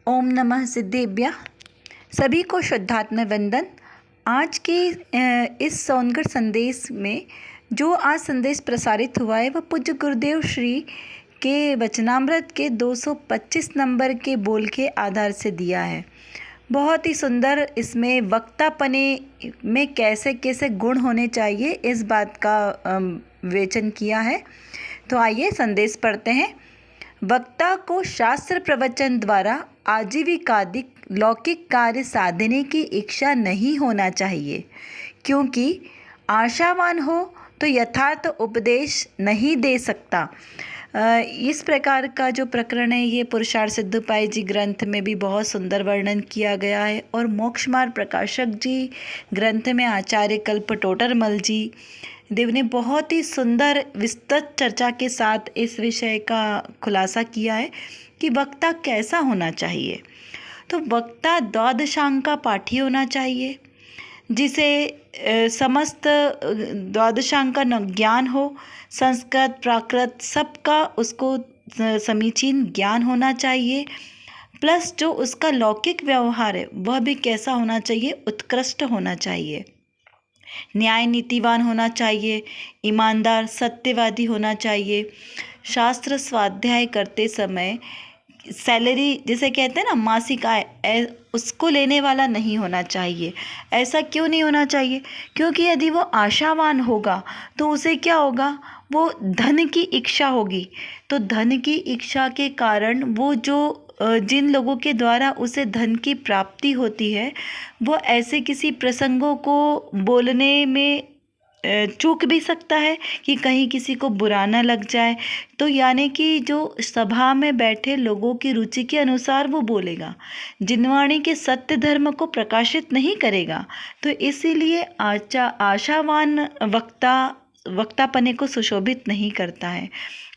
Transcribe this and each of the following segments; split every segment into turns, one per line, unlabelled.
ओम नमः सिद्धेभ्यः। सभी को शुद्धात्म वंदन। आज के इस सोनगढ़ संदेश में जो आज संदेश प्रसारित हुआ है वह पूज्य गुरुदेव श्री के वचनामृत के 225 नंबर के बोल के आधार से दिया है। बहुत ही सुंदर इसमें वक्तापने में कैसे कैसे गुण होने चाहिए इस बात का विवेचन किया है। तो आइए संदेश पढ़ते हैं। वक्ता को शास्त्र प्रवचन द्वारा आजीविकादिक लौकिक कार्य साधने की इच्छा नहीं होना चाहिए, क्योंकि आशावान हो तो यथार्थ उपदेश नहीं दे सकता। इस प्रकार का जो प्रकरण है ये पुरुषार्थ सिद्धोपाय जी ग्रंथ में भी बहुत सुंदर वर्णन किया गया है और मोक्ष मार्ग प्रकाशक जी ग्रंथ में आचार्य कल्प टोडरमल जी देव ने बहुत ही सुंदर विस्तृत चर्चा के साथ इस विषय का खुलासा किया है कि वक्ता कैसा होना चाहिए। तो वक्ता द्वादशांग का पाठी होना चाहिए, जिसे समस्त द्वादशांग का ज्ञान हो, संस्कृत प्राकृत सबका उसको समीचीन ज्ञान होना चाहिए। प्लस जो उसका लौकिक व्यवहार है वह भी कैसा होना चाहिए, उत्कृष्ट होना चाहिए। न्याय नीतिवान होना चाहिए, ईमानदार सत्यवादी होना चाहिए। शास्त्र स्वाध्याय करते समय सैलरी जिसे कहते हैं ना मासिक आय, उसको लेने वाला नहीं होना चाहिए। ऐसा क्यों नहीं होना चाहिए? क्योंकि यदि वो आशावान होगा तो उसे क्या होगा, वो धन की इच्छा होगी। तो धन की इच्छा के कारण वो जो जिन लोगों के द्वारा उसे धन की प्राप्ति होती है वो ऐसे किसी प्रसंगों को बोलने में चूक भी सकता है कि कहीं किसी को बुरा ना लग जाए। तो यानी कि जो सभा में बैठे लोगों की रुचि के अनुसार वो बोलेगा, जिनवाणी के सत्य धर्म को प्रकाशित नहीं करेगा। तो इसीलिए आशावान वक्तापने को सुशोभित नहीं करता है।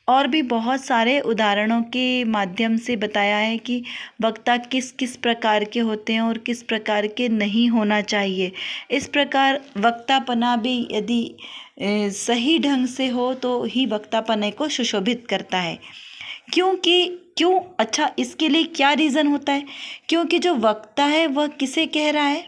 और भी बहुत सारे उदाहरणों के माध्यम से बताया है कि वक्ता किस किस प्रकार के होते हैं और किस प्रकार के नहीं होना चाहिए। इस प्रकार वक्तापना भी यदि सही ढंग से हो तो ही वक्तापने को सुशोभित करता है। क्यों अच्छा, इसके लिए क्या रीज़न होता है? क्योंकि जो वक्ता है वह किसे कह रहा है,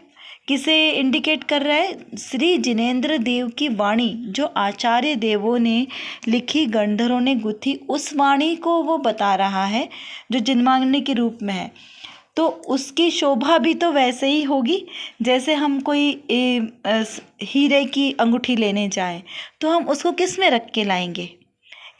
किसे इंडिकेट कर रहा है? श्री जिनेंद्र देव की वाणी जो आचार्य देवों ने लिखी, गंधर्वों ने गुथी, उस वाणी को वो बता रहा है जो जिनवाणी के रूप में है। तो उसकी शोभा भी तो वैसे ही होगी जैसे हम कोई हीरे की अंगूठी लेने जाएं तो हम उसको किस में रख के लाएंगे?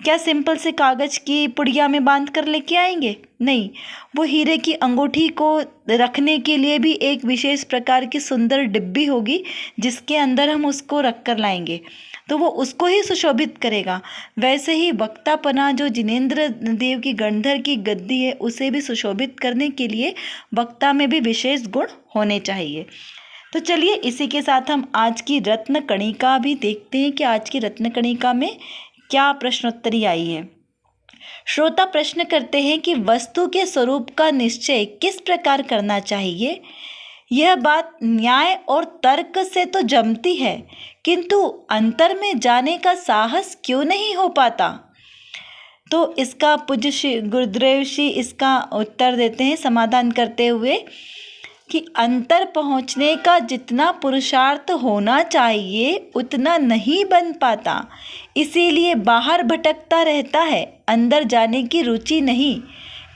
क्या सिंपल से कागज़ की पुड़िया में बांध कर लेके आएंगे? नहीं, वो हीरे की अंगूठी को रखने के लिए भी एक विशेष प्रकार की सुंदर डिब्बी होगी जिसके अंदर हम उसको रख कर लाएंगे, तो वो उसको ही सुशोभित करेगा। वैसे ही वक्तापना जो जिनेंद्र देव की गंधर की गद्दी है उसे भी सुशोभित करने के लिए वक्ता में भी विशेष गुण होने चाहिए। तो चलिए इसी के साथ हम आज की रत्न कणिका भी देखते हैं कि आज की रत्न कणिका में क्या प्रश्नोत्तरी आई है। श्रोता प्रश्न करते हैं कि वस्तु के स्वरूप का निश्चय किस प्रकार करना चाहिए। यह बात न्याय और तर्क से तो जमती है, किंतु अंतर में जाने का साहस क्यों नहीं हो पाता? तो इसका पूज्य श्री गुरुदेव श्री इसका उत्तर देते हैं समाधान करते हुए कि अंतर पहुँचने का जितना पुरुषार्थ होना चाहिए उतना नहीं बन पाता, इसीलिए बाहर भटकता रहता है, अंदर जाने की रुचि नहीं,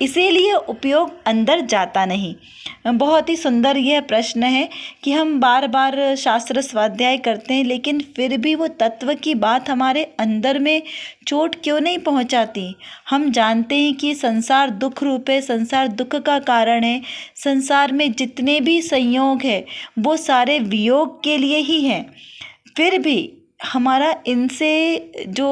इसीलिए उपयोग अंदर जाता नहीं। बहुत ही सुंदर यह प्रश्न है कि हम बार बार शास्त्र स्वाध्याय करते हैं लेकिन फिर भी वो तत्व की बात हमारे अंदर में चोट क्यों नहीं पहुंचाती। हम जानते हैं कि संसार दुख रूप है, संसार दुख का कारण है, संसार में जितने भी संयोग है वो सारे वियोग के लिए ही हैं, फिर भी हमारा इनसे जो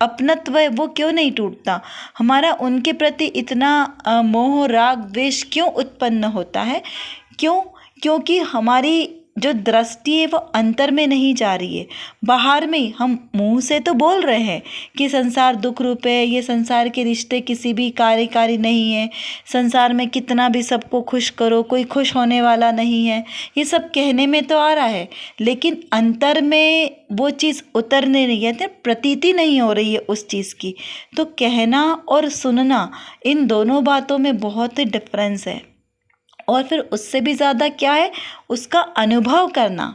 अपनत्व है वो क्यों नहीं टूटता? हमारा उनके प्रति इतना मोह राग द्वेष क्यों उत्पन्न होता है? क्योंकि हमारी जो दृष्टि है वो अंतर में नहीं जा रही है, बाहर में। हम मुंह से तो बोल रहे हैं कि संसार दुख रूप है, ये संसार के रिश्ते किसी भी कार्यकारी नहीं है, संसार में कितना भी सबको खुश करो कोई खुश होने वाला नहीं है, ये सब कहने में तो आ रहा है, लेकिन अंतर में वो चीज़ उतरने नहीं है, प्रतीति नहीं हो रही है उस चीज़ की। तो कहना और सुनना, इन दोनों बातों में बहुत डिफरेंस है। और फिर उससे भी ज़्यादा क्या है, उसका अनुभव करना।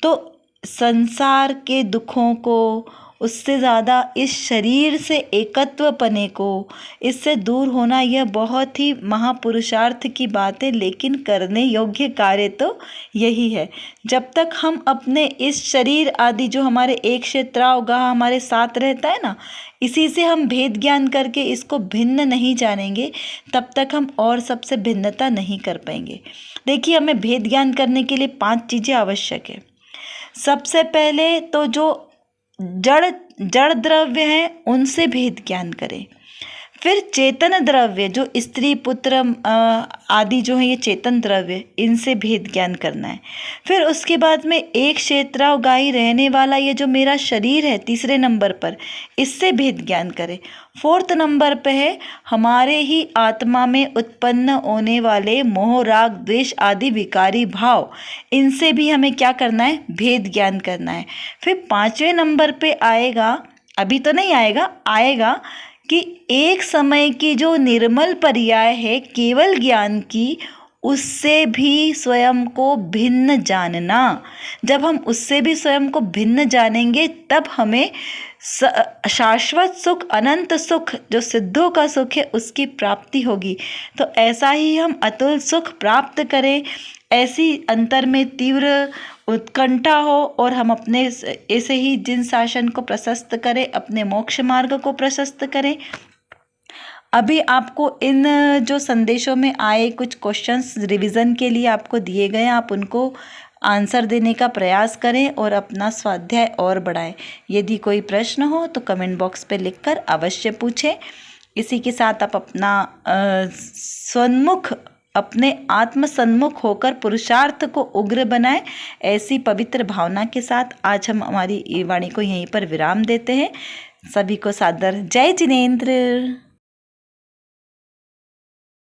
तो संसार के दुखों को, उससे ज़्यादा इस शरीर से एकत्व पने को, इससे दूर होना, यह बहुत ही महापुरुषार्थ की बात है। लेकिन करने योग्य कार्य तो यही है। जब तक हम अपने इस शरीर आदि जो हमारे एक क्षेत्रावगाह हमारे साथ रहता है ना, इसी से हम भेद ज्ञान करके इसको भिन्न नहीं जानेंगे, तब तक हम और सबसे भिन्नता नहीं कर पाएंगे। देखिए, हमें भेद ज्ञान करने के लिए 5 चीज़ें आवश्यक है। सबसे पहले तो जो जड़ द्रव्य हैं उनसे भेद ज्ञान करें। फिर चेतन द्रव्य, जो स्त्री पुत्र आदि जो है ये चेतन द्रव्य, इनसे भेद ज्ञान करना है। फिर उसके बाद में एक क्षेत्रावगाही रहने वाला ये जो मेरा शरीर है, तीसरे नंबर पर, इससे भेद ज्ञान करें। 4th नंबर पे है हमारे ही आत्मा में उत्पन्न होने वाले मोह राग द्वेष आदि विकारी भाव, इनसे भी हमें क्या करना है, भेद ज्ञान करना है। फिर 5वें नंबर पे आएगा, अभी तो नहीं आएगा, आएगा कि एक समय की जो निर्मल पर्याय है केवल ज्ञान की, उससे भी स्वयं को भिन्न जानना। जब हम उससे भी स्वयं को भिन्न जानेंगे तब हमें शाश्वत सुख, अनंत सुख, जो सिद्धों का सुख है, उसकी प्राप्ति होगी। तो ऐसा ही हम अतुल सुख प्राप्त करें, ऐसी अंतर में तीव्र उत्कंठा हो और हम अपने ऐसे ही जिन शासन को प्रशस्त करें, अपने मोक्ष मार्ग को प्रशस्त करें। अभी आपको इन जो संदेशों में आए कुछ क्वेश्चंस रिवीजन के लिए आपको दिए गए, आप उनको आंसर देने का प्रयास करें और अपना स्वाध्याय और बढ़ाएं। यदि कोई प्रश्न हो तो कमेंट बॉक्स पे लिखकर अवश्य पूछें। इसी के साथ आप अपना अपने आत्म सन्मुख होकर पुरुषार्थ को उग्र बनाएं। ऐसी पवित्र भावना के साथ आज हम हमारी वाणी को यहीं पर विराम देते हैं। सभी को सादर जय जिनेंद्र।